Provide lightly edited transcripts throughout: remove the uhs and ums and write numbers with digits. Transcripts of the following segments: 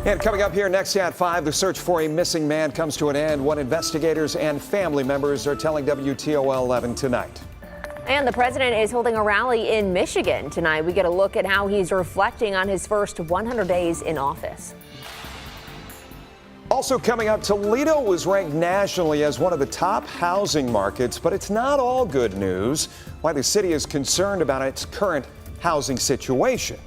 And coming up here next at 5, the search for a missing man comes to an end. What investigators and family members are telling WTOL 11 tonight. And the president is holding a rally in Michigan tonight. We get a look at how he's reflecting on his first 100 days in office. Also coming up, Toledo was ranked nationally as one of the top housing markets, but it's not all good news. Why the city is concerned about its current housing situation.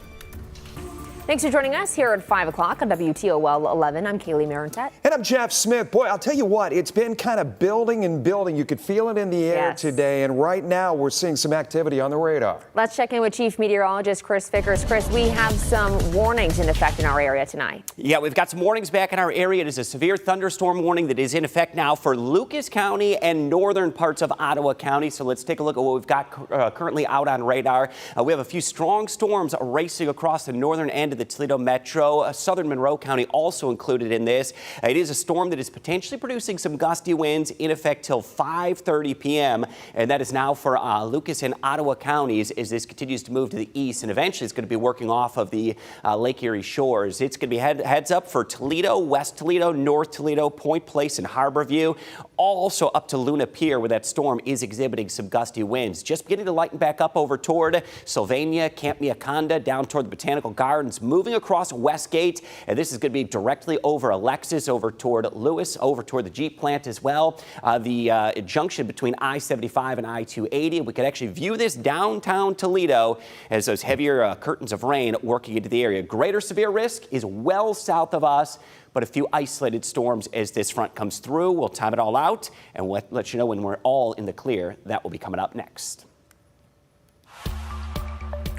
Thanks for joining us here at 5 o'clock on WTOL 11. I'm Kaylee Marentet. And I'm Jeff Smith. Boy, I'll tell you what, it's been kind of building and building. You could feel it in the air today. And right now we're seeing some activity on the radar. Let's check in with Chief Meteorologist Chris Vickers. Chris, we have some warnings in effect in our area tonight. Yeah, we've got some warnings back in our area. It is a severe thunderstorm warning that is in effect now for Lucas County and northern parts of Ottawa County. So let's take a look at what we've got currently out on radar. We have a few strong storms racing across the northern end of the Toledo Metro. Southern Monroe County also included in this. It is a storm that is potentially producing some gusty winds in effect till 5:30 p.m. And that is now for Lucas and Ottawa counties as this continues to move to the east. And eventually it's going to be working off of the Lake Erie shores. It's going to be heads up for Toledo, West Toledo, North Toledo, Point Place, and Harborview. Also up to Luna Pier, where that storm is exhibiting some gusty winds. Just beginning to lighten back up over toward Sylvania, Camp Miaconda, down toward the Botanical Gardens, moving across Westgate. And this is going to be directly over Alexis, over toward Lewis, over toward the Jeep plant as well. The junction between I-75 and I-280. We could actually view this downtown Toledo as those heavier curtains of rain working into the area. Greater severe risk is well south of us, but a few isolated storms as this front comes through. We'll time it all out and we'll let you know when we're all in the clear. That will be coming up next.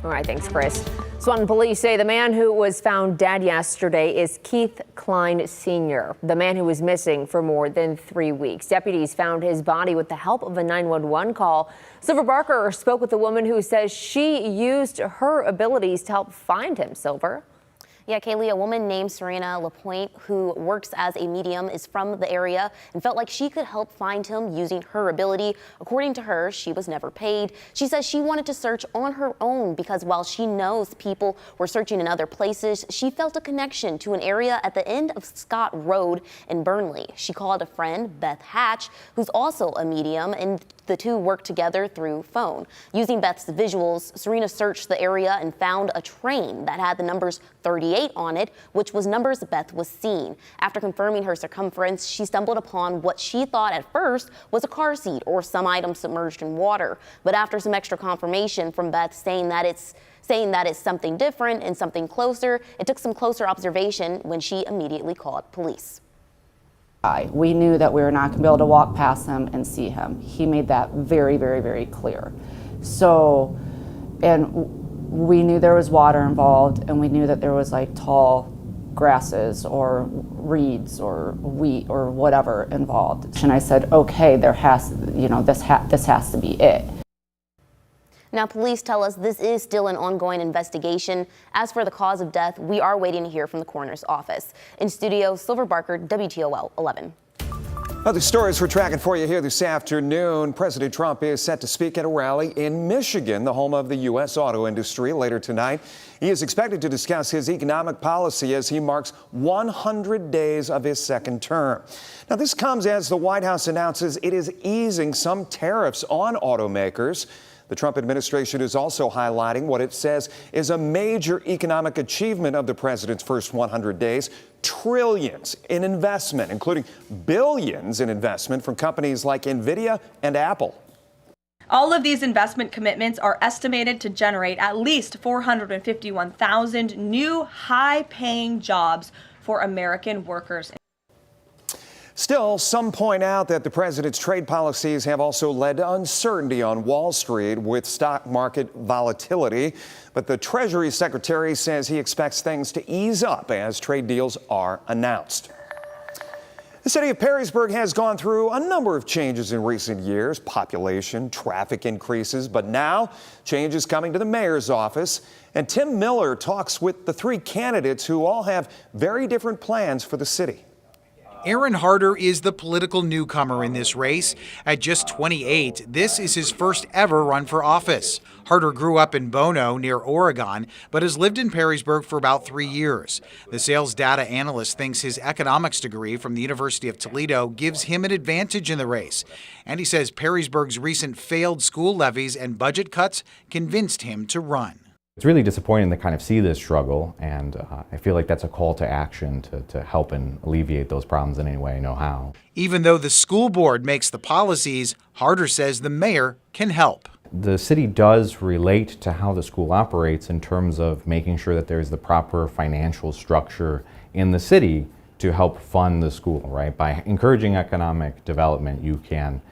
All right, thanks, Chris. Swanton police say the man who was found dead yesterday is Keith Klein Sr., the man who was missing for more than 3 weeks. Deputies found his body with the help of a 911 call. Silver Barker spoke with a woman who says she used her abilities to help find him. Silver. Yeah, Kaylee, a woman named Serena LaPointe, who works as a medium, is from the area and felt like she could help find him using her ability. According to her, she was never paid. She says she wanted to search on her own because while she knows people were searching in other places, she felt a connection to an area at the end of Scott Road in Burnley. She called a friend, Beth Hatch, who's also a medium, and the two worked together through phone. Using Beth's visuals, Serena searched the area and found a train that had the numbers 38 on it, which was numbers Beth was seeing. After confirming her circumference, she stumbled upon what she thought at first was a car seat or some item submerged in water. But after some extra confirmation from Beth saying that it's something different and something closer, it took some closer observation when she immediately called police. We knew that we were not going to be able to walk past him and see him. He made that very, very, very clear. So, and we knew there was water involved, and we knew that there was like tall grasses or reeds or wheat or whatever involved. And I said, okay, there has, this has to be it. Now, police tell us this is still an ongoing investigation. As for the cause of death, we are waiting to hear from the coroner's office. In studio, Silver Barker, WTOL 11. Other stories we're tracking for you here this afternoon. President Trump is set to speak at a rally in Michigan, the home of the U.S. auto industry, later tonight. He is expected to discuss his economic policy as he marks 100 days of his second term. Now, this comes as the White House announces it is easing some tariffs on automakers. The Trump administration is also highlighting what it says is a major economic achievement of the president's first 100 days, trillions in investment, including billions in investment from companies like Nvidia and Apple. All of these investment commitments are estimated to generate at least 451,000 new high-paying jobs for American workers. Still, some point out that the president's trade policies have also led to uncertainty on Wall Street with stock market volatility. But the Treasury Secretary says he expects things to ease up as trade deals are announced. The city of Perrysburg has gone through a number of changes in recent years, population, traffic increases, but now change is coming to the mayor's office. And Tim Miller talks with the three candidates who all have very different plans for the city. Aaron Harder is the political newcomer in this race. At just 28, this is his first ever run for office. Harder grew up in Bono, near Oregon, but has lived in Perrysburg for about 3 years. The sales data analyst thinks his economics degree from the University of Toledo gives him an advantage in the race. And he says Perrysburg's recent failed school levies and budget cuts convinced him to run. It's really disappointing to kind of see this struggle, and I feel like that's a call to action to help and alleviate those problems in any way I know how. Even though the school board makes the policies, Harder says the mayor can help. The city does relate to how the school operates in terms of making sure that there's the proper financial structure in the city to help fund the school, right? By encouraging economic development, you can,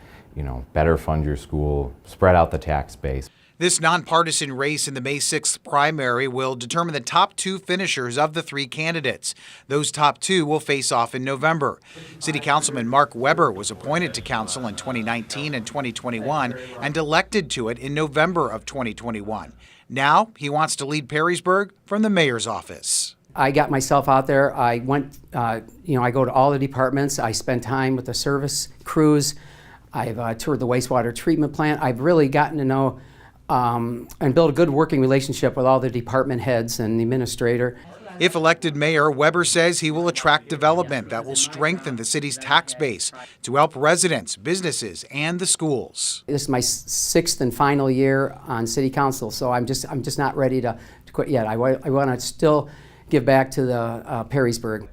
better fund your school, spread out the tax base. This nonpartisan race in the May 6th primary will determine the top 2 finishers of the 3 candidates. Those top 2 will face off in November. City Councilman Mark Weber was appointed to council in 2019 and 2021 and elected to it in November of 2021. Now he wants to lead Perrysburg from the mayor's office. I got myself out there. I went, I go to all the departments. I spend time with the service crews. I've toured the wastewater treatment plant. I've really gotten to know and build a good working relationship with all the department heads and the administrator. If elected mayor, Weber says he will attract development that will strengthen the city's tax base to help residents, businesses, and the schools. This is my 6th and final year on city council, so I'm just not ready to quit yet. I want to still give back to the Perrysburg.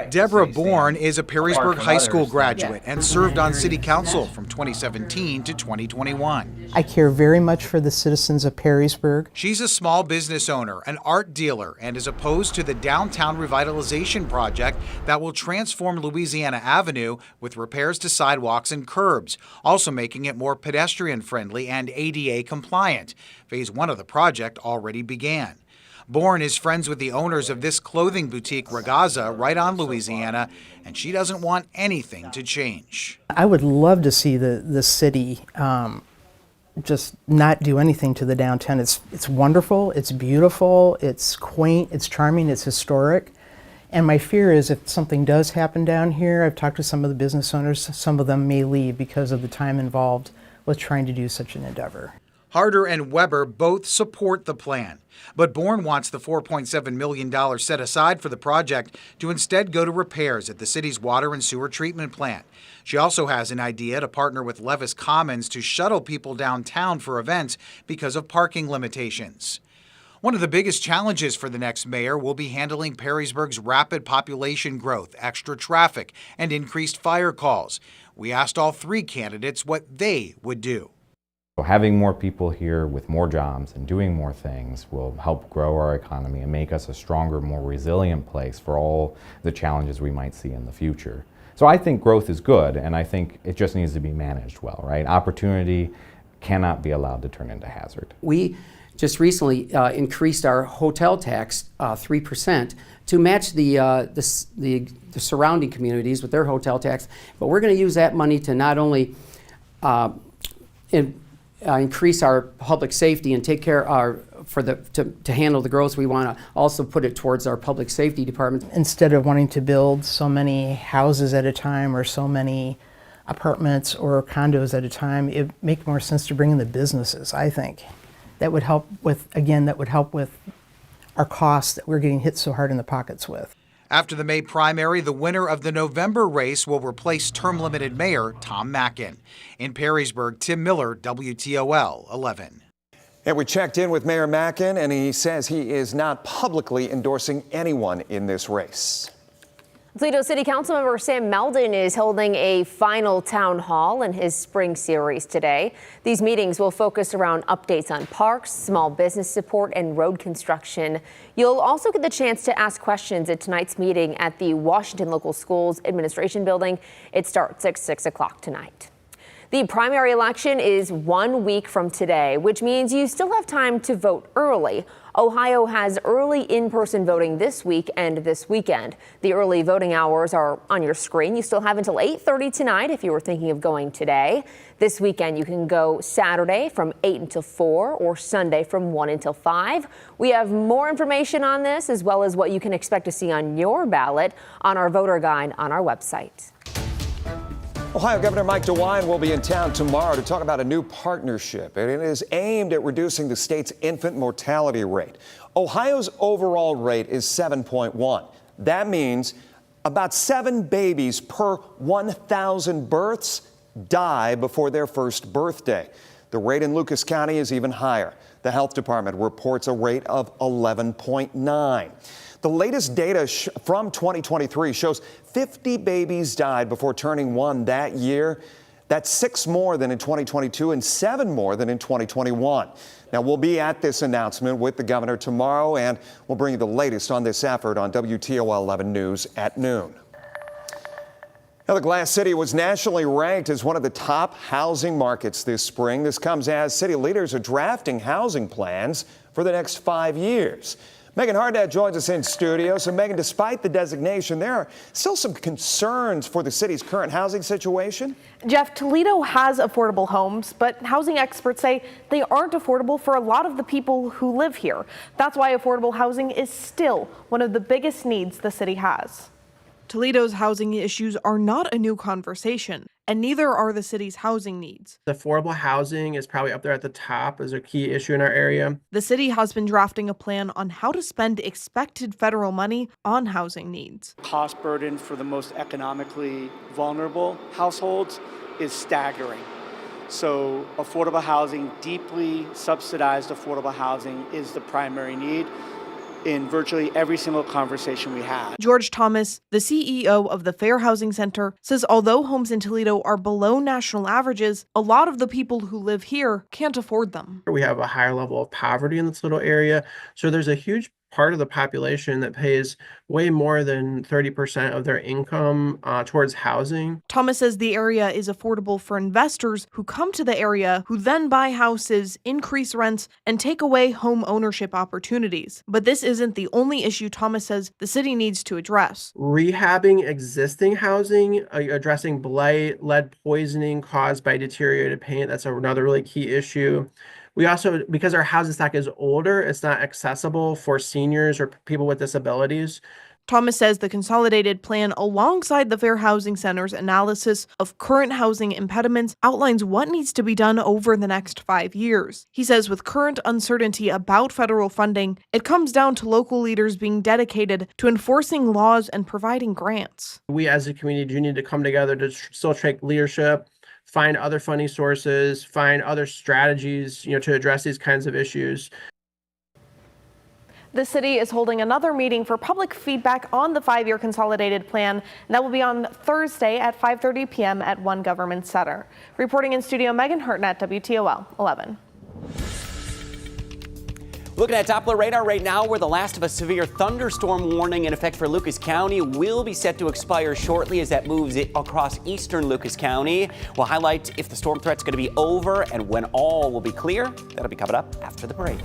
Deborah Bourne is a Perrysburg High School graduate and served on city council from 2017 to 2021. I care very much for the citizens of Perrysburg. She's a small business owner, an art dealer, and is opposed to the downtown revitalization project that will transform Louisiana Avenue with repairs to sidewalks and curbs, also making it more pedestrian friendly and ADA compliant. Phase 1 of the project already began. Bourne is friends with the owners of this clothing boutique, Ragazza, right on Louisiana, and she doesn't want anything to change. I would love to see the city just not do anything to the downtown. It's wonderful, it's beautiful, it's quaint, it's charming, it's historic. And my fear is if something does happen down here, I've talked to some of the business owners, some of them may leave because of the time involved with trying to do such an endeavor. Harder and Weber both support the plan, but Bourne wants the $4.7 million set aside for the project to instead go to repairs at the city's water and sewer treatment plant. She also has an idea to partner with Levis Commons to shuttle people downtown for events because of parking limitations. One of the biggest challenges for the next mayor will be handling Perrysburg's rapid population growth, extra traffic, and increased fire calls. We asked all 3 candidates what they would do. Having more people here with more jobs and doing more things will help grow our economy and make us a stronger, more resilient place for all the challenges we might see in the future. So I think growth is good, and I think it just needs to be managed well, right? Opportunity cannot be allowed to turn into hazard. We just recently increased our hotel tax 3% to match the surrounding communities with their hotel tax, but we're going to use that money to not only increase our public safety and take care to handle the growth. We want to also put it towards our public safety department. Instead of wanting to build so many houses at a time or so many apartments or condos at a time, it makes more sense to bring in the businesses, I think. That would help with our costs that we're getting hit so hard in the pockets with. After the May primary, the winner of the November race will replace term-limited mayor Tom Mackin. In Perrysburg, Tim Miller, WTOL 11. And we checked in with Mayor Mackin, and he says he is not publicly endorsing anyone in this race. Toledo City Council member Sam Meldon is holding a final town hall in his spring series today. These meetings will focus around updates on parks, small business support, and road construction. You'll also get the chance to ask questions at tonight's meeting at the Washington Local Schools Administration Building. It starts at 6 o'clock tonight. The primary election is 1 week from today, which means you still have time to vote early. Ohio has early in-person voting this week and this weekend. The early voting hours are on your screen. You still have until 8:30 tonight if you were thinking of going today. This weekend, you can go Saturday from 8 until 4 or Sunday from 1 until 5. We have more information on this, as well as what you can expect to see on your ballot, on our voter guide on our website. Ohio Governor Mike DeWine will be in town tomorrow to talk about a new partnership, and it is aimed at reducing the state's infant mortality rate. Ohio's overall rate is 7.1. That means about 7 babies per 1,000 births die before their first birthday. The rate in Lucas County is even higher. The health department reports a rate of 11.9. The latest data from 2023 shows 50 babies died before turning 1 that year. That's 6 more than in 2022 and 7 more than in 2021. Now, we'll be at this announcement with the governor tomorrow, and we'll bring you the latest on this effort on WTOL 11 News at noon. Now, the Glass City was nationally ranked as one of the top housing markets this spring. This comes as city leaders are drafting housing plans for the next 5 years. Megan Harnett joins us in studio. So, Megan, despite the designation, there are still some concerns for the city's current housing situation. Jeff, Toledo has affordable homes, but housing experts say they aren't affordable for a lot of the people who live here. That's why affordable housing is still one of the biggest needs the city has. Toledo's housing issues are not a new conversation, and neither are the city's housing needs. Affordable housing is probably up there at the top as a key issue in our area. The city has been drafting a plan on how to spend expected federal money on housing needs. Cost burden for the most economically vulnerable households is staggering. So affordable housing, deeply subsidized affordable housing, is the primary need in virtually every single conversation we have. George Thomas, the CEO of the Fair Housing Center, says although homes in Toledo are below national averages, a lot of the people who live here can't afford them. We have a higher level of poverty in this little area, so there's a huge part of the population that pays way more than 30% of their income towards housing. Thomas says the area is affordable for investors who come to the area, who then buy houses, increase rents, and take away home ownership opportunities. But this isn't the only issue Thomas says the city needs to address. Rehabbing existing housing, addressing blight, lead poisoning caused by deteriorated paint, that's another really key issue. We also, because our housing stock is older, it's not accessible for seniors or people with disabilities. Thomas says the consolidated plan, alongside the Fair Housing Center's analysis of current housing impediments, outlines what needs to be done over the next 5 years. He says with current uncertainty about federal funding, it comes down to local leaders being dedicated to enforcing laws and providing grants. We as a community do need to come together to still take leadership, find other funding sources, find other strategies, to address these kinds of issues. The city is holding another meeting for public feedback on the 5-year consolidated plan, and that will be on Thursday at 5:30 p.m. at One Government Center. Reporting in studio, Megan Hurtnett, WTOL 11. Looking at Doppler radar right now, where the last of a severe thunderstorm warning in effect for Lucas County will be set to expire shortly as that moves it across eastern Lucas County. We'll highlight if the storm threat's going to be over and when all will be clear. That'll be coming up after the break.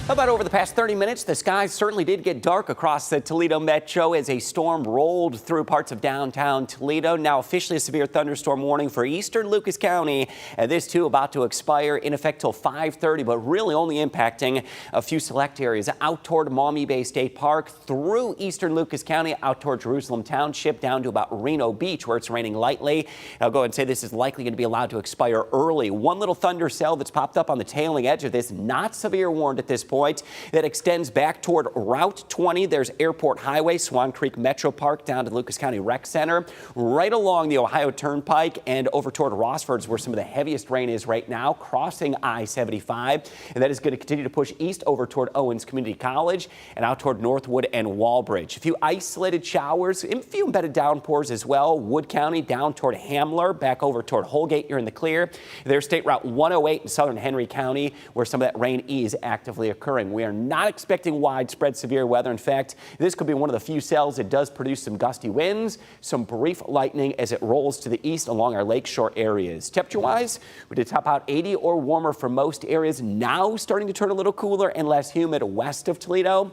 How about over the past 30 minutes, the skies certainly did get dark across the Toledo metro as a storm rolled through parts of downtown Toledo. Now officially a severe thunderstorm warning for eastern Lucas County. And this too about to expire in effect till 5:30, but really only impacting a few select areas out toward Maumee Bay State Park, through eastern Lucas County, out toward Jerusalem Township, down to about Reno Beach where it's raining lightly. I'll go ahead and say this is likely going to be allowed to expire early. One little thunder cell that's popped up on the tailing edge of this, not severe warned at this point. That extends back toward Route 20. There's Airport Highway, Swan Creek Metro Park, down to Lucas County Rec Center, right along the Ohio Turnpike and over toward Rossford's where some of the heaviest rain is right now, crossing I-75. And that is going to continue to push east over toward Owens Community College and out toward Northwood and Walbridge. A few isolated showers, a few embedded downpours as well. Wood County down toward Hamler, back over toward Holgate, you're in the clear. There's State Route 108 in southern Henry County where some of that rain is actively occurring. We are not expecting widespread severe weather. In fact, this could be one of the few cells that does produce some gusty winds, some brief lightning as it rolls to the east along our lakeshore areas. Temperature-wise, we did top out 80 or warmer for most areas. Now starting to turn a little cooler and less humid west of Toledo,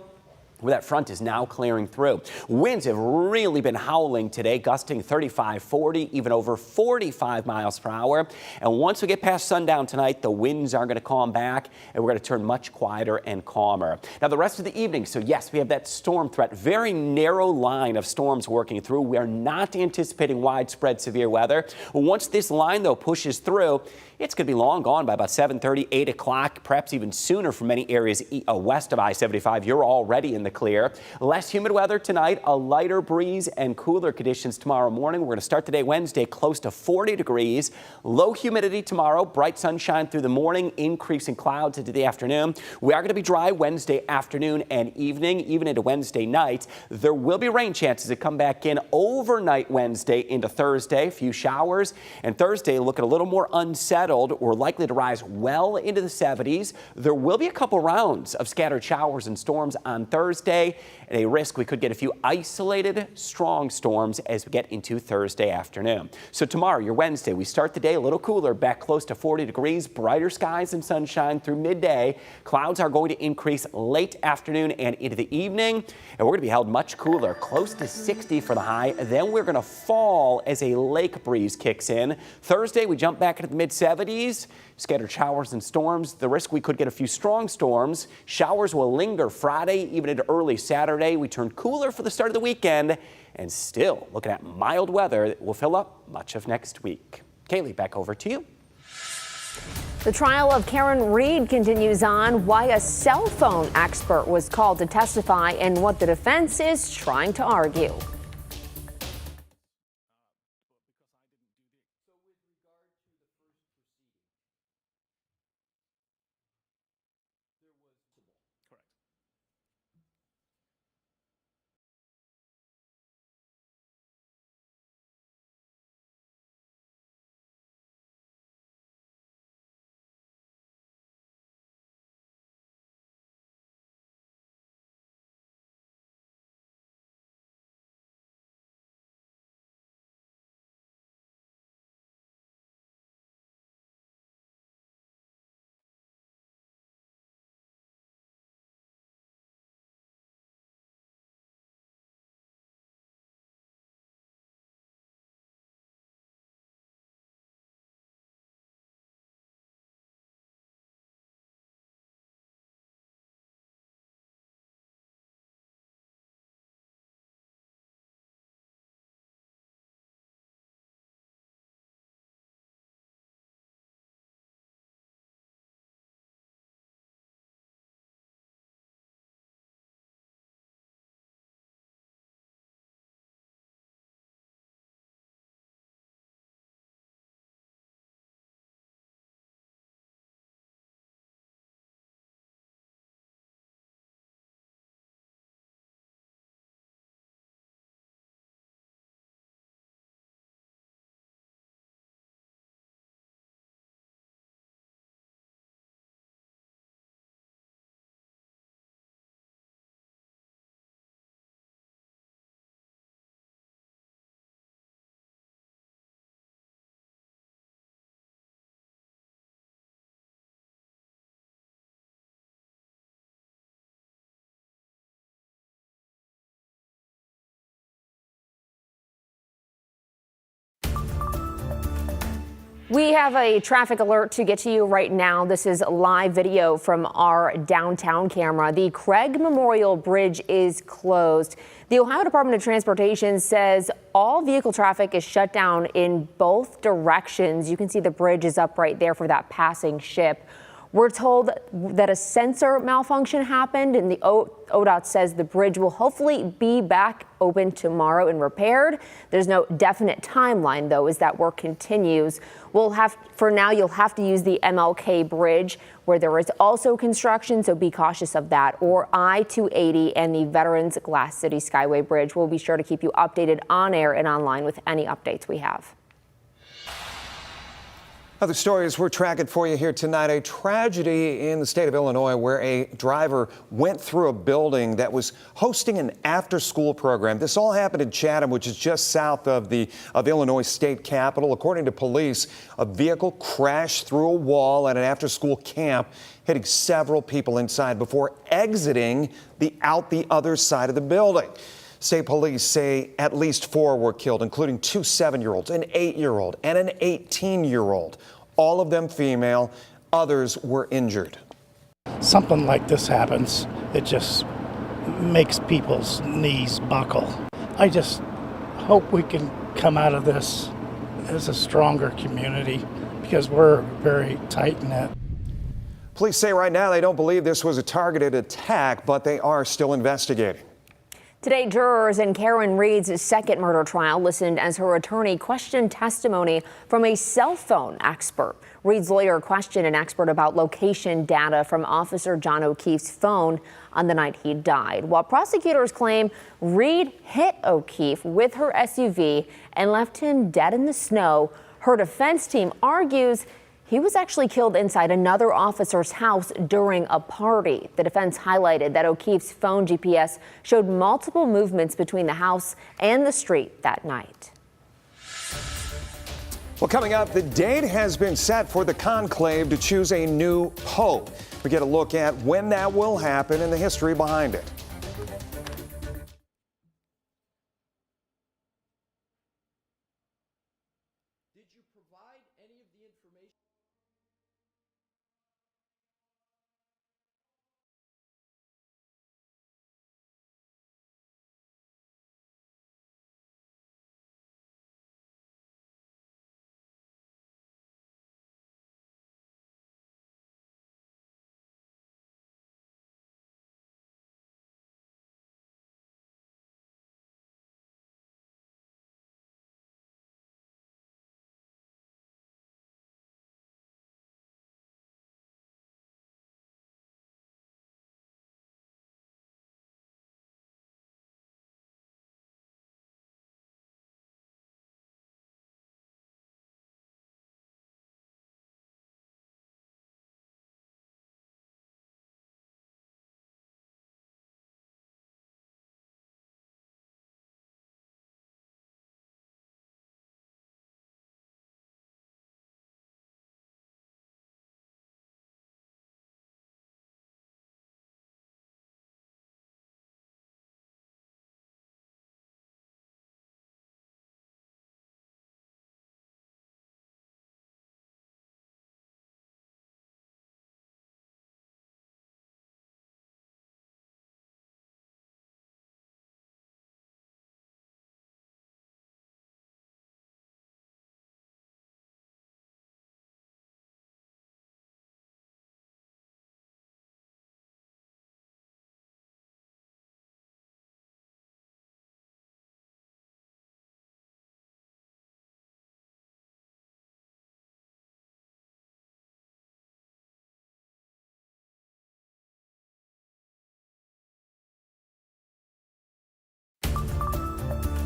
where that front is now clearing through. Winds have really been howling today, gusting 35, 40, even over 45 miles per hour. And once we get past sundown tonight, the winds are going to calm back and we're going to turn much quieter and calmer. Now the rest of the evening, so yes, we have that storm threat, very narrow line of storms working through. We are not anticipating widespread severe weather. Once this line though pushes through, it's going to be long gone by about 7:30, 8 o'clock, perhaps even sooner for many areas west of I-75. You're already in the clear. Less humid weather tonight, a lighter breeze and cooler conditions tomorrow morning. We're going to start the day Wednesday close to 40 degrees. Low humidity tomorrow, bright sunshine through the morning, increasing clouds into the afternoon. We are going to be dry Wednesday afternoon and evening, even into Wednesday night. There will be rain chances that come back in overnight Wednesday into Thursday. A few showers. And Thursday looking a little more unsettled. We're likely to rise well into the 70s. There will be a couple rounds of scattered showers and storms on Thursday, and a risk we could get a few isolated strong storms as we get into Thursday afternoon. So tomorrow, your Wednesday, we start the day a little cooler, back close to 40 degrees, brighter skies and sunshine through midday. Clouds are going to increase late afternoon and into the evening, and we're going to be held much cooler, close to 60 for the high. Then we're going to fall as a lake breeze kicks in. Thursday, we jump back into the mid-70s. Scattered showers and storms. The risk we could get a few strong storms. Showers will linger Friday, even into early Saturday. We turn cooler for the start of the weekend, and still looking at mild weather that will fill up much of next week. Kaylee, back over to you. The trial of Karen Reed continues on. Why a cell phone expert was called to testify and what the defense is trying to argue. We have a traffic alert to get to you right now. This is live video from our downtown camera. The Craig Memorial Bridge is closed. The Ohio Department of Transportation says all vehicle traffic is shut down in both directions. You can see the bridge is up right there for that passing ship. We're told that a sensor malfunction happened, and the ODOT says the bridge will hopefully be back open tomorrow and repaired. There's no definite timeline, though, as that work continues. For now, you'll have to use the MLK Bridge, where there is also construction, so be cautious of that, or I-280 and the Veterans Glass City Skyway Bridge. We'll be sure to keep you updated on air and online with any updates we have. Other stories we're tracking for you here tonight. A tragedy in the state of Illinois where a driver went through a building that was hosting an after-school program. This all happened in Chatham, which is just south of Illinois state capitol. According to police, a vehicle crashed through a wall at an after-school camp, hitting several people inside before exiting out the other side of the building. State police say at least 4 were killed, including 2 7-year-olds, an 8-year-old, and an 18-year-old. All of them female. Others were injured. Something like this happens, it just makes people's knees buckle. I just hope we can come out of this as a stronger community because we're very tight-knit. Police say right now they don't believe this was a targeted attack, but they are still investigating. Today, jurors in Karen Reed's second murder trial listened as her attorney questioned testimony from a cell phone expert. Reed's lawyer questioned an expert about location data from Officer John O'Keefe's phone on the night he died, while prosecutors claim Reed hit O'Keefe with her SUV and left him dead in the snow. Her defense team argues he was actually killed inside another officer's house during a party. The defense highlighted that O'Keefe's phone GPS showed multiple movements between the house and the street that night. Well, coming up, the date has been set for the conclave to choose a new pope. We get a look at when that will happen and the history behind it. Did you provide any of the information?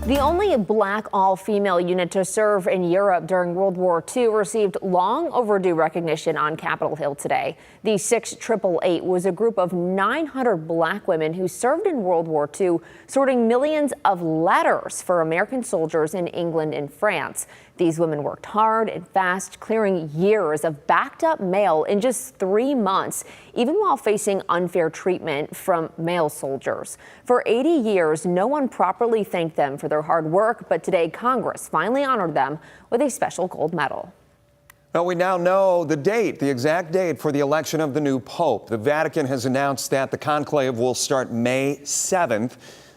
The only black all-female unit to serve in Europe during World War II received long overdue recognition on Capitol Hill today. The 6888 was a group of 900 black women who served in World War II, sorting millions of letters for American soldiers in England and France. These women worked hard and fast, clearing years of backed-up mail in just 3 months, even while facing unfair treatment from male soldiers. For 80 years, no one properly thanked them for their hard work, but today Congress finally honored them with a special gold medal. Well, we now know the exact date for the election of the new pope. The Vatican has announced that the conclave will start May 7th.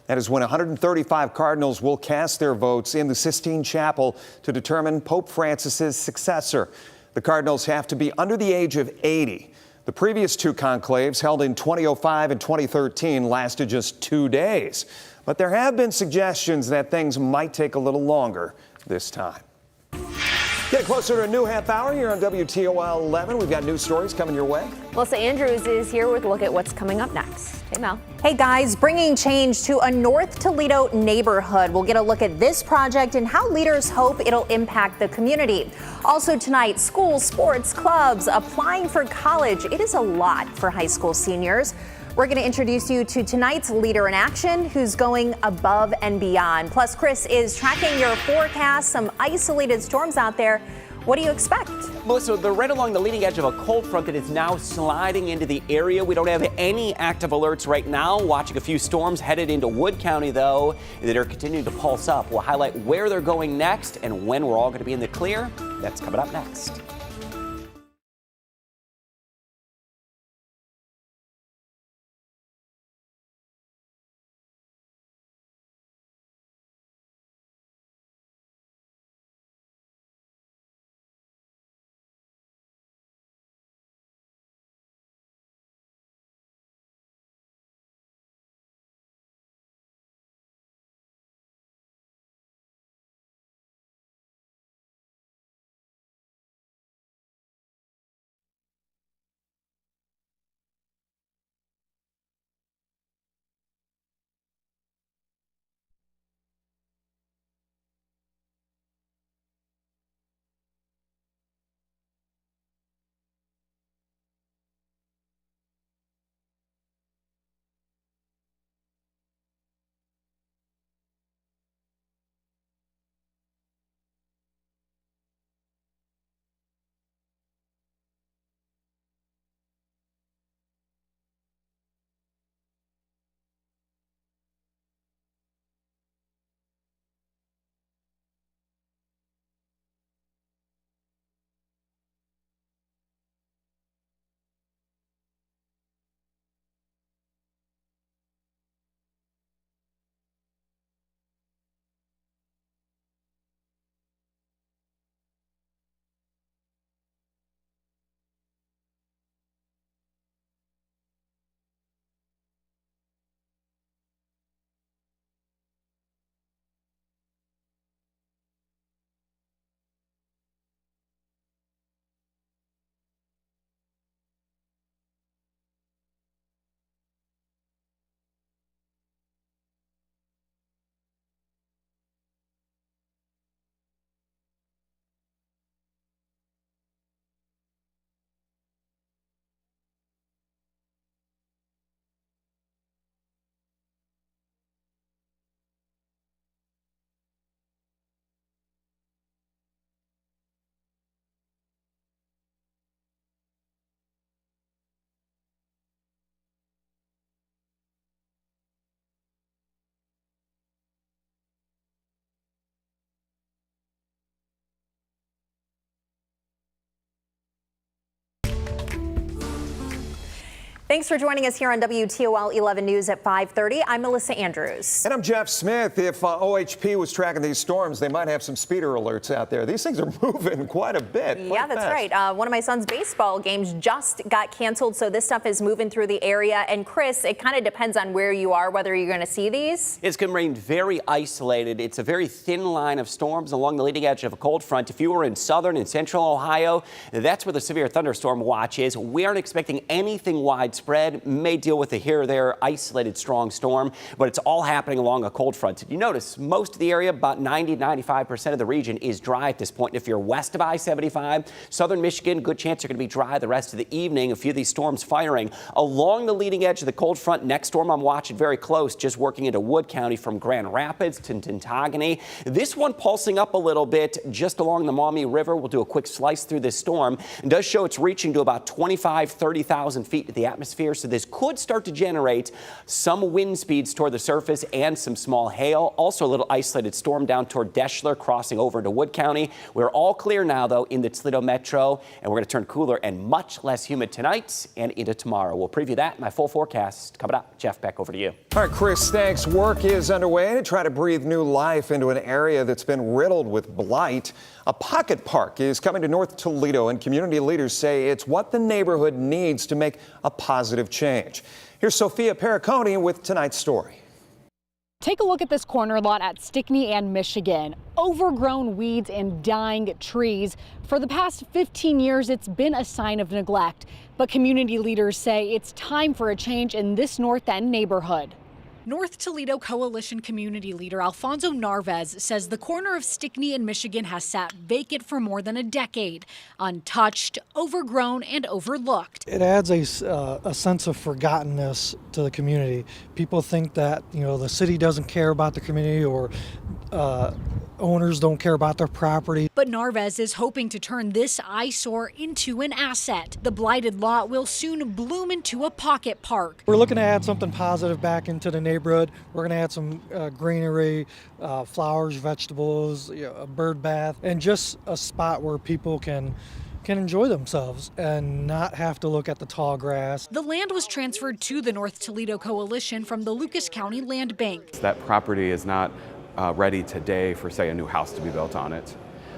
That is when 135 cardinals will cast their votes in the Sistine Chapel to determine Pope Francis's successor. The cardinals have to be under the age of 80. The previous two conclaves, held in 2005 and 2013, lasted just 2 days. But there have been suggestions that things might take a little longer this time. Get closer to a new half hour here on WTOL 11. We've got news stories coming your way. Melissa Andrews is here with a look at what's coming up next. Hey, Mel. Hey, guys, bringing change to a North Toledo neighborhood. We'll get a look at this project and how leaders hope it'll impact the community. Also tonight, schools, sports, clubs, applying for college. It is a lot for high school seniors. We're going to introduce you to tonight's leader in action who's going above and beyond. Plus, Chris is tracking your forecast, some isolated storms out there. What do you expect? Melissa, they're right along the leading edge of a cold front that is now sliding into the area. We don't have any active alerts right now. Watching a few storms headed into Wood County, though, that are continuing to pulse up. We'll highlight where they're going next and when we're all going to be in the clear. That's coming up next. Thanks for joining us here on WTOL 11 News at 5:30. I'm Melissa Andrews. And I'm Jeff Smith. If OHP was tracking these storms, they might have some speeder alerts out there. These things are moving quite a bit. Yeah, that's right. One of my son's baseball games just got canceled, so this stuff is moving through the area. And Chris, it kind of depends on where you are, whether you're going to see these. It's going to remain very isolated. It's a very thin line of storms along the leading edge of a cold front. If you were in southern and central Ohio, that's where the severe thunderstorm watch is. We aren't expecting anything widespread. May deal with a here or there isolated strong storm, but it's all happening along a cold front. You notice most of the area, about 90-95% of the region, is dry at this point. If you're west of I-75, southern Michigan, good chance you're going to be dry the rest of the evening. A few of these storms firing along the leading edge of the cold front. Next storm I'm watching very close, just working into Wood County from Grand Rapids to Tintagony. This one pulsing up a little bit just along the Maumee River. We'll do a quick slice through this storm. It does show it's reaching to about 25-30,000 feet to the atmosphere. atmosphere, so this could start to generate some wind speeds toward the surface and some small hail. Also a little isolated storm down toward Deschler, crossing over into Wood County. We're all clear now, though, in the Toledo metro, and we're going to turn cooler and much less humid tonight and into tomorrow. We'll preview that, my full forecast coming up. Jeff, back over to you. All right, Chris, thanks. Work is underway to try to breathe new life into an area that's been riddled with blight. A pocket park is coming to North Toledo, and community leaders say it's what the neighborhood needs to make a positive change. Here's Sophia Pericone with tonight's story. Take a look at this corner lot at Stickney and Michigan. Overgrown weeds and dying trees. For the past 15 years, it's been a sign of neglect. But community leaders say it's time for a change in this North End neighborhood. North Toledo Coalition community leader Alfonso Narvez says the corner of Stickney and Michigan has sat vacant for more than a decade, untouched, overgrown, and overlooked. It adds a sense of forgottenness to the community. People think that, the city doesn't care about the community, or owners don't care about their property. But Narvez is hoping to turn this eyesore into an asset. The blighted lot will soon bloom into a pocket park. We're looking to add something positive back into the neighborhood. We're going to add some greenery, flowers, vegetables, a bird bath, and just a spot where people can enjoy themselves and not have to look at the tall grass. The land was transferred to the North Toledo Coalition from the Lucas County Land Bank. That property is not ready today for, say, a new house to be built on it.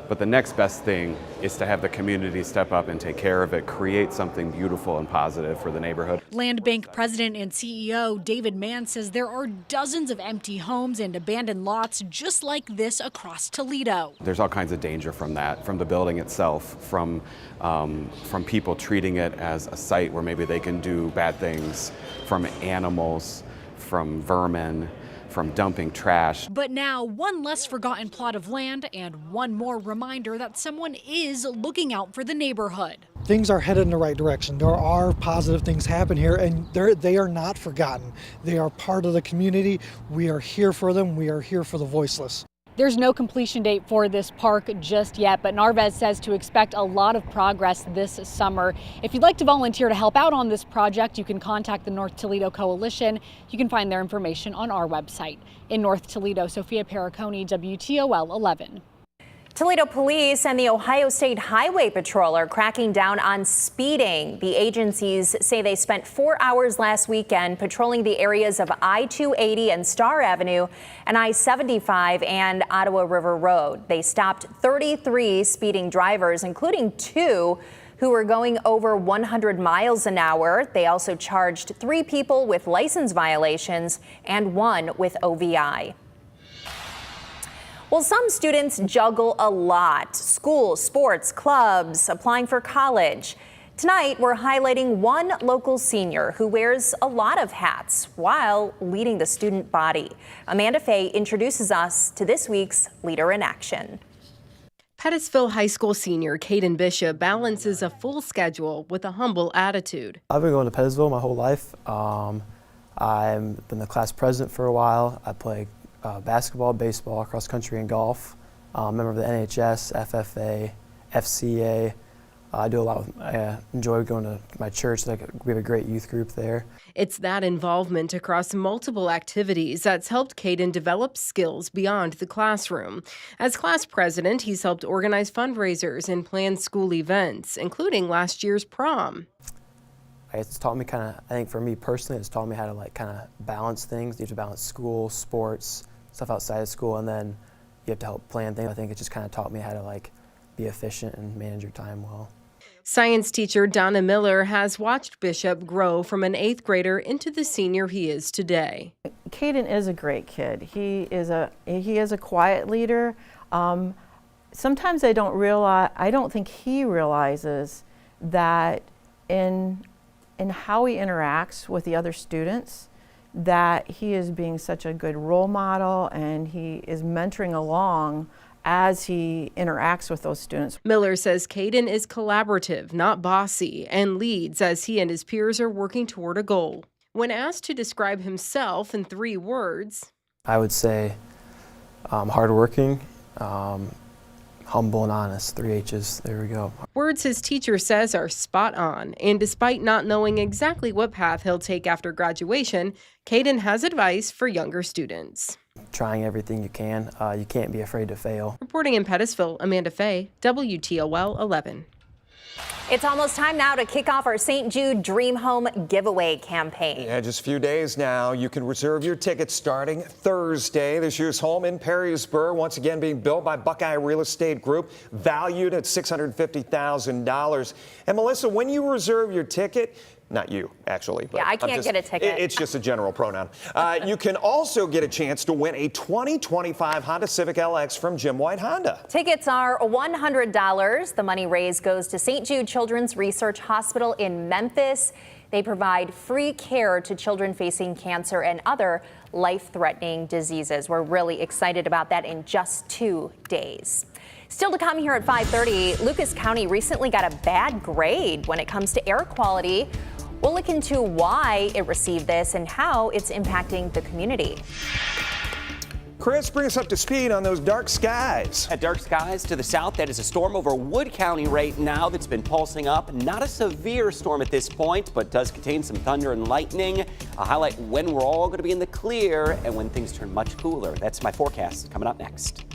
But the next best thing is to have the community step up and take care of it, create something beautiful and positive for the neighborhood. Land Bank President and CEO David Mann says there are dozens of empty homes and abandoned lots just like this across Toledo. There's all kinds of danger from that, from the building itself, from people treating it as a site where maybe they can do bad things, from animals, from vermin, from dumping trash. But now, one less forgotten plot of land and one more reminder that someone is looking out for the neighborhood. Things are headed in the right direction. There are positive things happen here, and they are not forgotten. They are part of the community. We are here for them. We are here for the voiceless. There's no completion date for this park just yet, but Narvez says to expect a lot of progress this summer. If you'd like to volunteer to help out on this project, you can contact the North Toledo Coalition. You can find their information on our website. In North Toledo, Sophia Pericone, WTOL 11. Toledo police and the Ohio State Highway Patrol are cracking down on speeding. The agencies say they spent 4 hours last weekend patrolling the areas of I-280 and Star Avenue and I-75 and Ottawa River Road. They stopped 33 speeding drivers, including 2 who were going over 100 miles an hour. They also charged 3 people with license violations and 1 with OVI. Well, some students juggle a lot: school, sports, clubs, applying for college. Tonight, we're highlighting one local senior who wears a lot of hats while leading the student body. Amanda Fay introduces us to this week's Leader in Action. Pettisville High School senior Caden Bishop balances a full schedule with a humble attitude. I've been going to Pettisville my whole life. I've been the class president for a while. I play basketball, baseball, cross country, and golf. Member of the NHS, FFA, FCA. I do a lot. I enjoy going to my church. We have a great youth group there. It's that involvement across multiple activities that's helped Caden develop skills beyond the classroom. As class president, he's helped organize fundraisers and plan school events, including last year's prom. It's taught me I think for me personally, it's taught me how to balance things. You have to balance school, sports, stuff outside of school, and then you have to help plan things. I think it just taught me how to be efficient and manage your time well. Science teacher Donna Miller has watched Bishop grow from an 8th grader into the senior he is today. Caden is a great kid. He is a quiet leader. Sometimes I don't think he realizes that in how he interacts with the other students, that he is being such a good role model, and he is mentoring along as he interacts with those students. Miller says Caden is collaborative, not bossy, and leads as he and his peers are working toward a goal. When asked to describe himself in 3 words, I would say hardworking, humble and honest. 3 H's. There we go. Words his teacher says are spot on. And despite not knowing exactly what path he'll take after graduation, Caden has advice for younger students. Trying everything you can. You can't be afraid to fail. Reporting in Pettisville, Amanda Fay, WTOL 11. It's almost time now to kick off our St. Jude Dream Home giveaway campaign. Yeah, just a few days now. You can reserve your tickets starting Thursday. This year's home in Perrysburg, once again being built by Buckeye Real Estate Group, valued at $650,000. And Melissa, when you reserve your ticket, not you, actually. But yeah, I can't get a ticket. It's just a general pronoun. You can also get a chance to win a 2025 Honda Civic LX from Jim White Honda. Tickets are $100. The money raised goes to St. Jude Children's Research Hospital in Memphis. They provide free care to children facing cancer and other life-threatening diseases. We're really excited about that in just 2 days. Still to come here at 5:30, Lucas County recently got a bad grade when it comes to air quality. We'll look into why it received this and how it's impacting the community. Chris, bring us up to speed on those dark skies. At dark skies to the south, that is a storm over Wood County right now that's been pulsing up. Not a severe storm at this point, but does contain some thunder and lightning. I'll highlight when we're all going to be in the clear and when things turn much cooler. That's my forecast coming up next.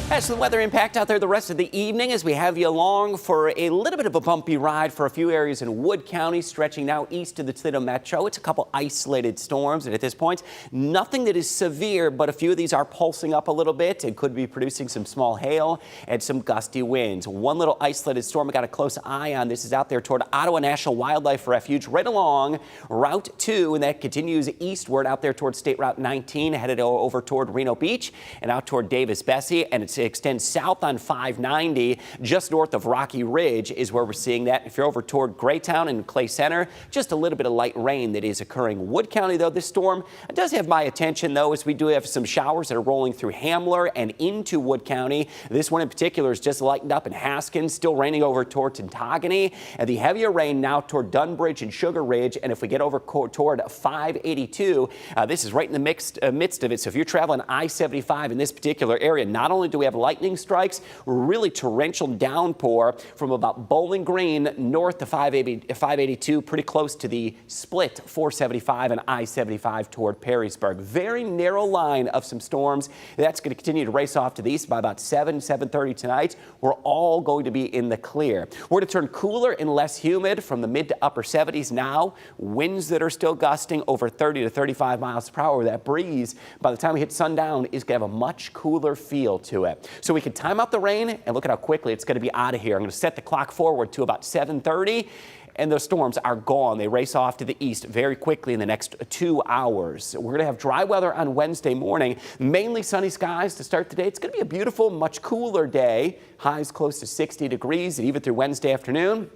That's the weather impact out there the rest of the evening as we have you along for a little bit of a bumpy ride for a few areas in Wood County, stretching now east to the Toledo Metro. It's a couple isolated storms, and at this point, nothing that is severe, but a few of these are pulsing up a little bit and could be producing some small hail and some gusty winds. One little isolated storm I got a close eye on. This is out there toward Ottawa National Wildlife Refuge, right along Route 2, and that continues eastward out there toward State Route 19, headed over toward Reno Beach and out toward Davis-Bessie, and it extends south on 590, just north of Rocky Ridge is where we're seeing that. If you're over toward Graytown and Clay Center, just a little bit of light rain that is occurring. Wood County, though, this storm does have my attention, though, as we do have some showers that are rolling through Hamler and into Wood County. This one in particular is just lightened up in Haskins, still raining over toward Tintagony, and the heavier rain now toward Dunbridge and Sugar Ridge. And if we get over toward 582, this is right in the midst of it. So if you're traveling I-75 in this particular area, not only do we have have lightning strikes, really torrential downpour from about Bowling Green north to 582, pretty close to the split 475 and I-75 toward Perrysburg. Very narrow line of some storms. That's going to continue to race off to the east by about 7:30 tonight. We're all going to be in the clear. We're going to turn cooler and less humid from the mid to upper 70s now. Winds that are still gusting over 30 to 35 miles per hour. That breeze, by the time we hit sundown, is going to have a much cooler feel to it. So we can time out the rain and look at how quickly it's going to be out of here. I'm going to set the clock forward to about 7:30. And the storms are gone. They race off to the east very quickly in the next 2 hours. We're going to have dry weather on Wednesday morning, mainly sunny skies to start the day. It's going to be a beautiful, much cooler day. Highs close to 60 degrees, and even through Wednesday afternoon,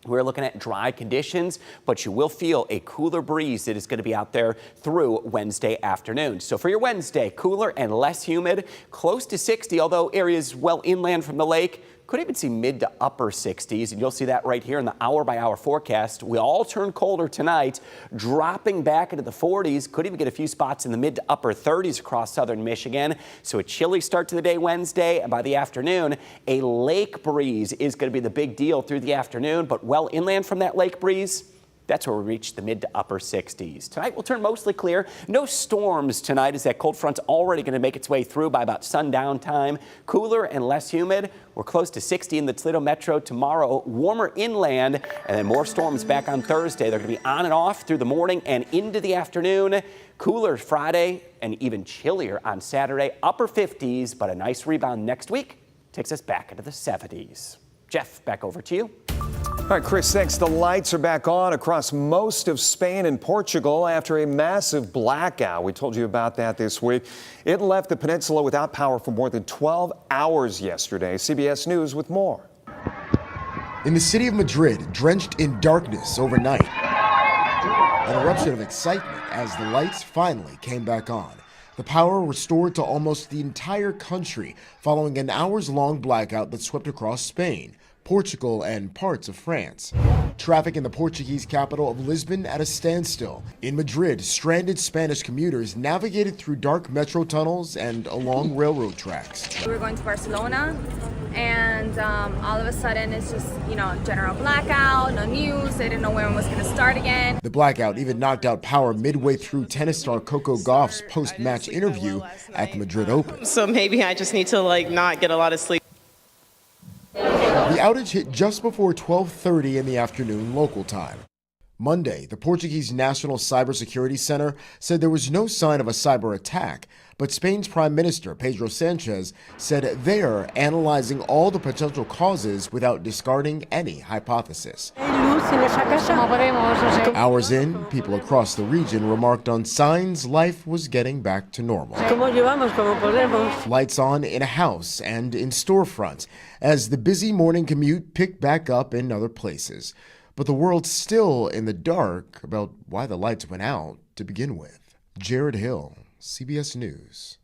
we're looking at dry conditions, but you will feel a cooler breeze that is going to be out there through Wednesday afternoon. So for your Wednesday, cooler and less humid, close to 60, although areas well inland from the lake could even see mid to upper 60s, and you'll see that right here in the hour-by-hour forecast. We all turn colder tonight, dropping back into the 40s. Could even get a few spots in the mid to upper 30s across southern Michigan. So a chilly start to the day Wednesday, and by the afternoon, a lake breeze is going to be the big deal through the afternoon, but well inland from that lake breeze, that's where we reach the mid to upper 60s. Tonight will turn mostly clear. No storms tonight as that cold front's already going to make its way through by about sundown time. Cooler and less humid. We're close to 60 in the Toledo metro tomorrow. Warmer inland, and then more storms back on Thursday. They're going to be on and off through the morning and into the afternoon. Cooler Friday and even chillier on Saturday. Upper 50s, but a nice rebound next week takes us back into the 70s. Jeff, back over to you. All right, Chris, thanks. The lights are back on across most of Spain and Portugal after a massive blackout. We told you about that this week. It left the peninsula without power for more than 12 hours yesterday. CBS News with more. In the city of Madrid, drenched in darkness overnight, an eruption of excitement as the lights finally came back on. The power restored to almost the entire country following an hours-long blackout that swept across Spain, Portugal, and parts of France. Traffic in the Portuguese capital of Lisbon at a standstill. In Madrid, stranded Spanish commuters navigated through dark metro tunnels and along railroad tracks. We were going to Barcelona, and all of a sudden it's just, general blackout, no news. They didn't know when it was going to start again. The blackout even knocked out power midway through tennis star Coco Gauff's post-match interview at the Madrid Open. So maybe I just need to not get a lot of sleep. The outage hit just before 12:30 in the afternoon local time. Monday, the Portuguese National Cybersecurity Center said there was no sign of a cyber attack, but Spain's Prime Minister Pedro Sanchez said they're analyzing all the potential causes without discarding any hypothesis. Hours in, people across the region remarked on signs life was getting back to normal. Lights on in a house and in storefronts as the busy morning commute picked back up in other places. But the world's still in the dark about why the lights went out to begin with. Jared Hill, CBS News.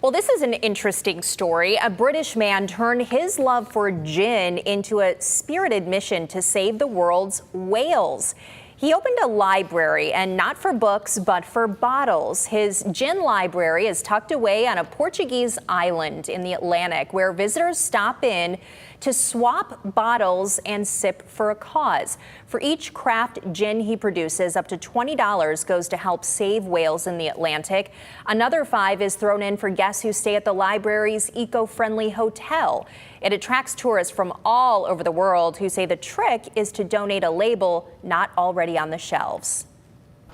Well, this is an interesting story. A British man turned his love for gin into a spirited mission to save the world's whales. He opened a library, and not for books, but for bottles. His gin library is tucked away on a Portuguese island in the Atlantic, where visitors stop in to swap bottles and sip for a cause. For each craft gin he produces, up to $20 goes to help save whales in the Atlantic. Another $5 is thrown in for guests who stay at the library's eco-friendly hotel. It attracts tourists from all over the world who say the trick is to donate a label not already on the shelves.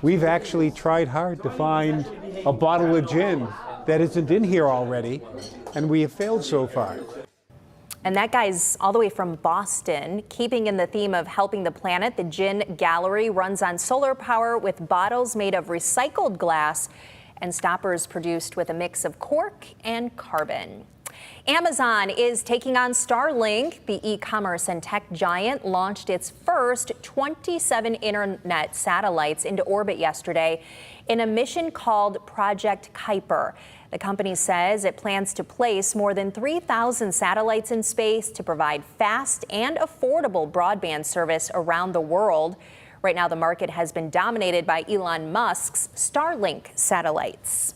We've actually tried hard to find a bottle of gin that isn't in here already, and we have failed so far. And that guy's all the way from Boston. Keeping in the theme of helping the planet, the Gin Gallery runs on solar power with bottles made of recycled glass and stoppers produced with a mix of cork and carbon. Amazon is taking on Starlink. The e-commerce and tech giant launched its first 27 internet satellites into orbit yesterday in a mission called Project Kuiper. The company says it plans to place more than 3,000 satellites in space to provide fast and affordable broadband service around the world. Right now, the market has been dominated by Elon Musk's Starlink satellites.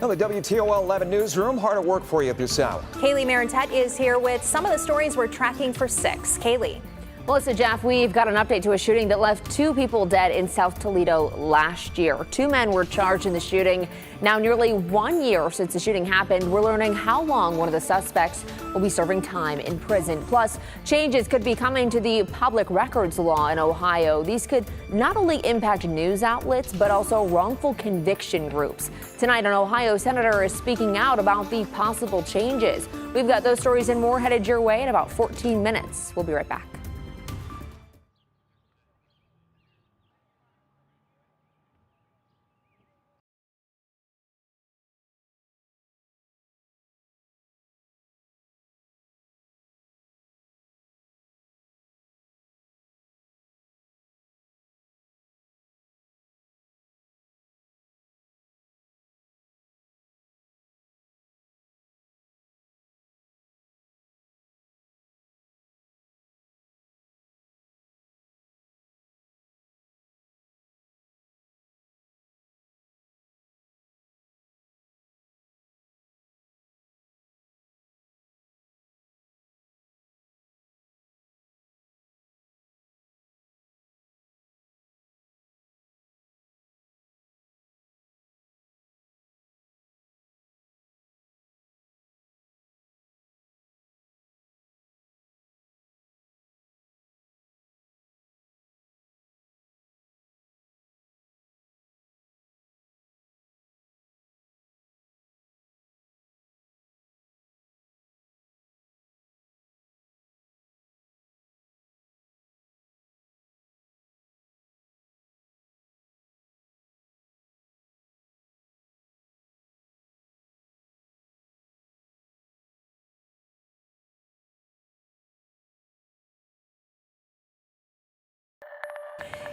Now, the WTOL 11 newsroom, hard at work for you at this hour. Kaylee Marintet is here with some of the stories we're tracking for 6. Kaylee. Melissa, Jeff, we've got an update to a shooting that left 2 people dead in South Toledo last year. 2 men were charged in the shooting. Now, nearly 1 year since the shooting happened, we're learning how long one of the suspects will be serving time in prison. Plus, changes could be coming to the public records law in Ohio. These could not only impact news outlets, but also wrongful conviction groups. Tonight, an Ohio senator is speaking out about the possible changes. We've got those stories and more headed your way in about 14 minutes. We'll be right back.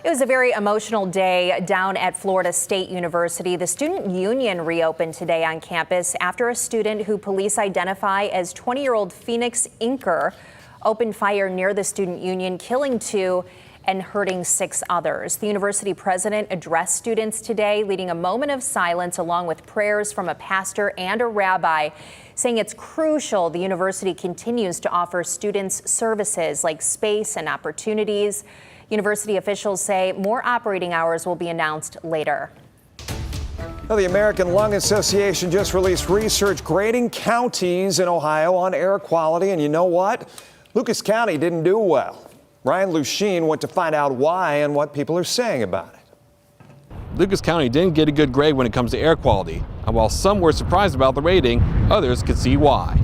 It was a very emotional day down at Florida State University. The student union reopened today on campus after a student who police identify as 20-year-old Phoenix Inker opened fire near the student union, killing 2 and hurting 6 others. The university president addressed students today, leading a moment of silence along with prayers from a pastor and a rabbi, saying it's crucial the university continues to offer students services like space and opportunities. University officials say more operating hours will be announced later. Now, the American Lung Association just released research grading counties in Ohio on air quality, and you know what? Lucas County didn't do well. Ryan Lucien went to find out why and what people are saying about it. Lucas County didn't get a good grade when it comes to air quality, and while some were surprised about the rating, others could see why.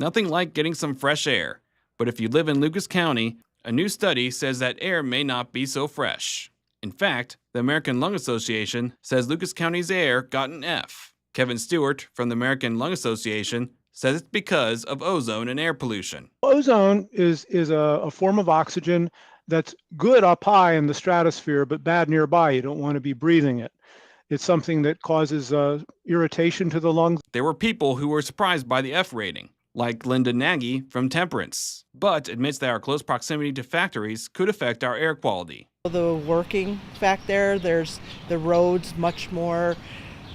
Nothing like getting some fresh air. But if you live in Lucas County, a new study says that air may not be so fresh. In fact, the American Lung Association says Lucas County's air got an F. Kevin Stewart from the American Lung Association says it's because of ozone and air pollution. Ozone is a form of oxygen that's good up high in the stratosphere, but bad nearby. You don't want to be breathing it. It's something that causes irritation to the lungs. There were people who were surprised by the F rating, like Linda Nagy from Temperance, but admits that our close proximity to factories could affect our air quality. The working back there's the roads, much more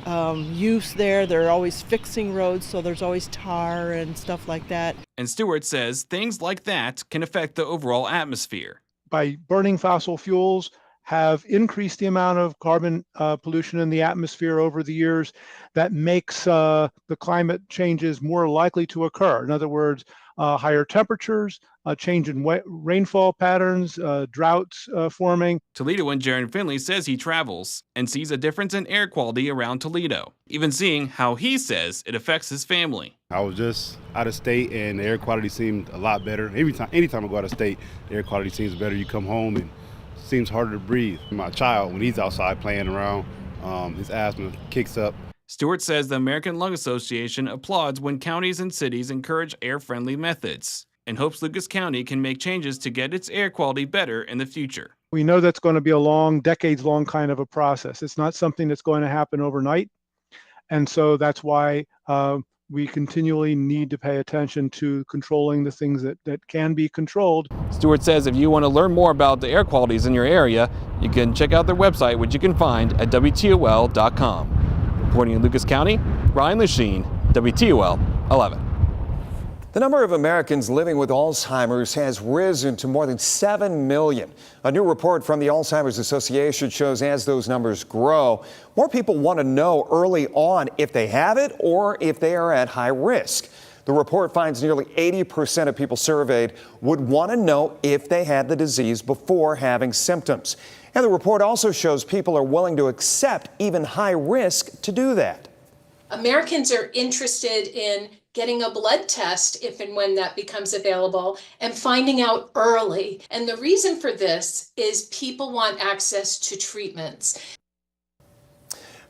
use there. They're always fixing roads, so there's always tar and stuff like that. And Stewart says things like that can affect the overall atmosphere. By burning fossil fuels, have increased the amount of carbon pollution in the atmosphere over the years that makes the climate changes more likely to occur. In other words, higher temperatures, a change in rainfall patterns, droughts forming. Toledoan Jaron Finley says he travels and sees a difference in air quality around Toledo, even seeing how he says it affects his family. I was just out of state and the air quality seemed a lot better. Anytime I go out of state, the air quality seems better. You come home and it seems harder to breathe. My child, when he's outside playing around, his asthma kicks up. Stewart says the American Lung Association applauds when counties and cities encourage air-friendly methods and hopes Lucas County can make changes to get its air quality better in the future. We know that's going to be a long, decades-long kind of a process. It's not something that's going to happen overnight. And so that's why we continually need to pay attention to controlling the things that can be controlled. Stewart says if you want to learn more about the air qualities in your area, you can check out their website, which you can find at WTOL.com. Reporting in Lucas County, Ryan Lachine, WTOL 11. The number of Americans living with Alzheimer's has risen to more than 7 million. A new report from the Alzheimer's Association shows as those numbers grow, more people want to know early on if they have it or if they are at high risk. The report finds nearly 80% of people surveyed would want to know if they had the disease before having symptoms. And the report also shows people are willing to accept even high risk to do that. Americans are interested in getting a blood test if and when that becomes available and finding out early. And the reason for this is people want access to treatments.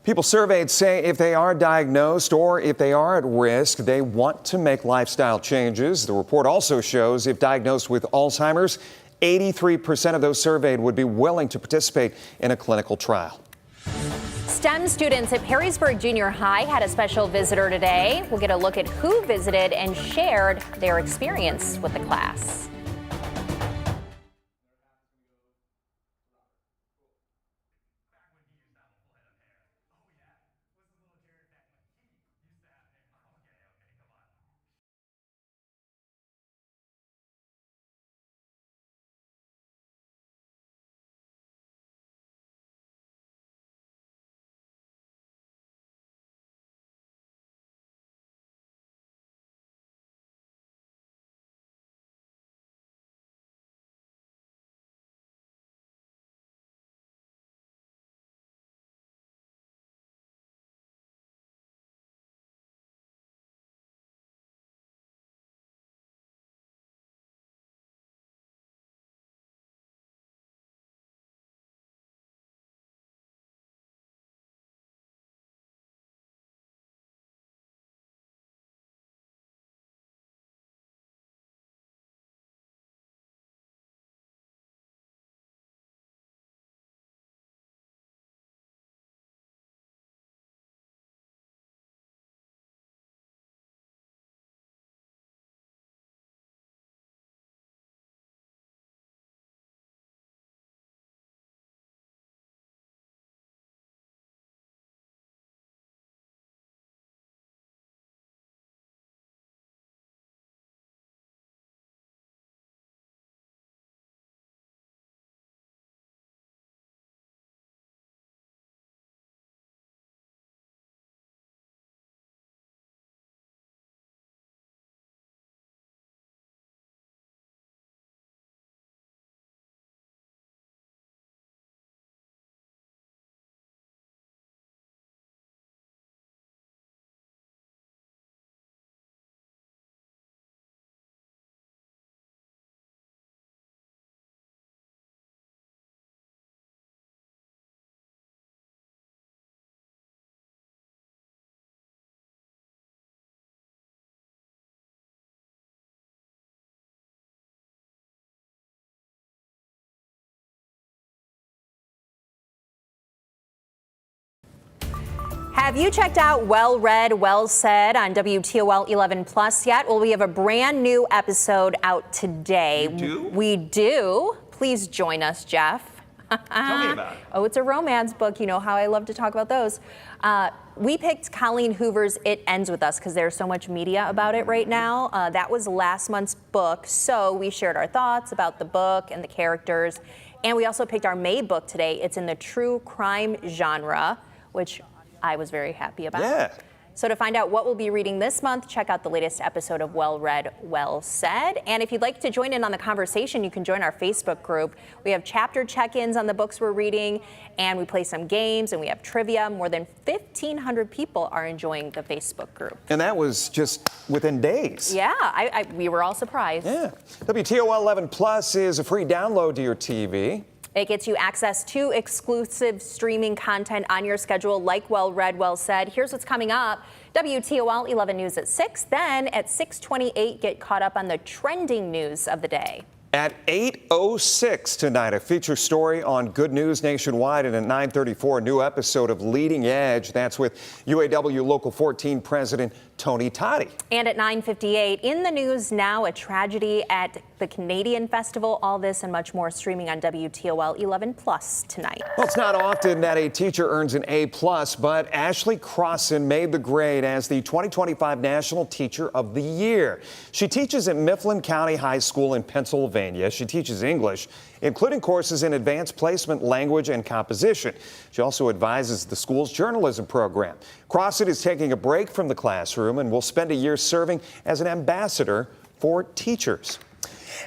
People surveyed say if they are diagnosed or if they are at risk, they want to make lifestyle changes. The report also shows if diagnosed with Alzheimer's, 83% of those surveyed would be willing to participate in a clinical trial. STEM students at Perrysburg Junior High had a special visitor today. We'll get a look at who visited and shared their experience with the class. Have you checked out Well Read, Well Said on WTOL 11 Plus yet? Well, we have a brand new episode out today. You do? We do. Please join us, Jeff. Tell me about it. Oh, it's a romance book. You know how I love to talk about those. We picked Colleen Hoover's It Ends With Us because there's so much media about it right now. That was last month's book, so we shared our thoughts about the book and the characters. And we also picked our May book today. It's in the true crime genre, which I was very happy about. Yeah. So to find out what we'll be reading this month, check out the latest episode of Well Read, Well Said. And if you'd like to join in on the conversation, you can join our Facebook group. We have chapter check-ins on the books we're reading, and we play some games, and we have trivia. More than 1,500 people are enjoying the Facebook group. And that was just within days. Yeah, we were all surprised. Yeah. WTOL 11 Plus is a free download to your TV. It gets you access to exclusive streaming content on your schedule, like Well Read, Well Said. Here's what's coming up. WTOL 11 News at 6. Then at 6:28, get caught up on the trending news of the day. At 8:06 tonight, a feature story on Good News Nationwide, and at 9:34, a new episode of Leading Edge. That's with UAW Local 14 President Tony Totti. And at 9:58, in the news now, a tragedy at the the Canadian Festival. All this and much more streaming on WTOL 11+ tonight. Well, it's not often that a teacher earns an A+, but Ashley Crossan made the grade as the 2025 National Teacher of the Year. She teaches at Mifflin County High School in Pennsylvania. She teaches English, including courses in advanced placement, language, and composition. She also advises the school's journalism program. Crossan is taking a break from the classroom and will spend a year serving as an ambassador for teachers.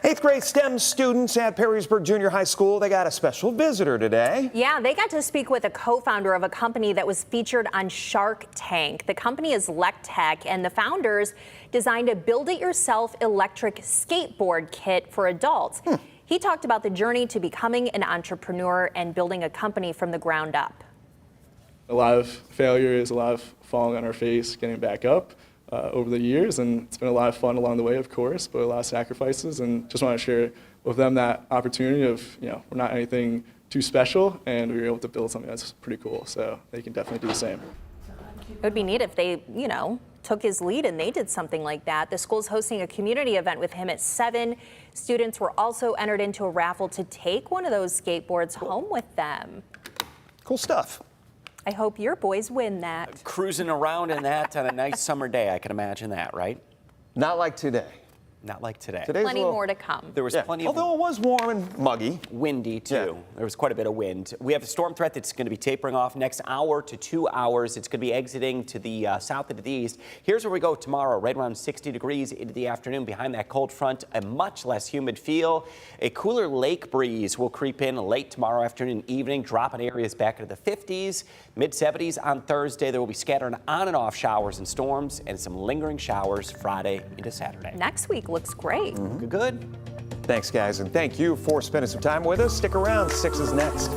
8th grade STEM students at Perrysburg Junior High School, they got a special visitor today. Yeah, they got to speak with a co-founder of a company that was featured on Shark Tank. The company is Lectech, and the founders designed a build-it-yourself electric skateboard kit for adults. He talked about the journey to becoming an entrepreneur and building a company from the ground up. A lot of failures, a lot of falling on our face, getting back up over the years, and it's been a lot of fun along the way, of course, but a lot of sacrifices, and just want to share with them that opportunity of, we're not anything too special, and we were able to build something that's pretty cool, so they can definitely do the same. It would be neat if they, took his lead and they did something like that. The school's hosting a community event with him at 7. Students were also entered into a raffle to take one of those skateboards home with them. Cool stuff. I hope your boys win that. Cruising around in that on a nice summer day, I can imagine that, right? Not like today. Not like today. Plenty more to come. There was plenty of... Although it was warm and muggy. Windy, too. There was quite a bit of wind. We have a storm threat that's going to be tapering off next hour to 2 hours. It's going to be exiting to the south and to the east. Here's where we go tomorrow, right around 60 degrees into the afternoon. Behind that cold front, a much less humid feel. A cooler lake breeze will creep in late tomorrow afternoon and evening, dropping areas back into the 50s, mid-70s on Thursday. There will be scattered on and off showers and storms and some lingering showers Friday into Saturday. Next week looks great. Good. Thanks, guys, and thank you for spending some time with us. Stick around. 6 is next.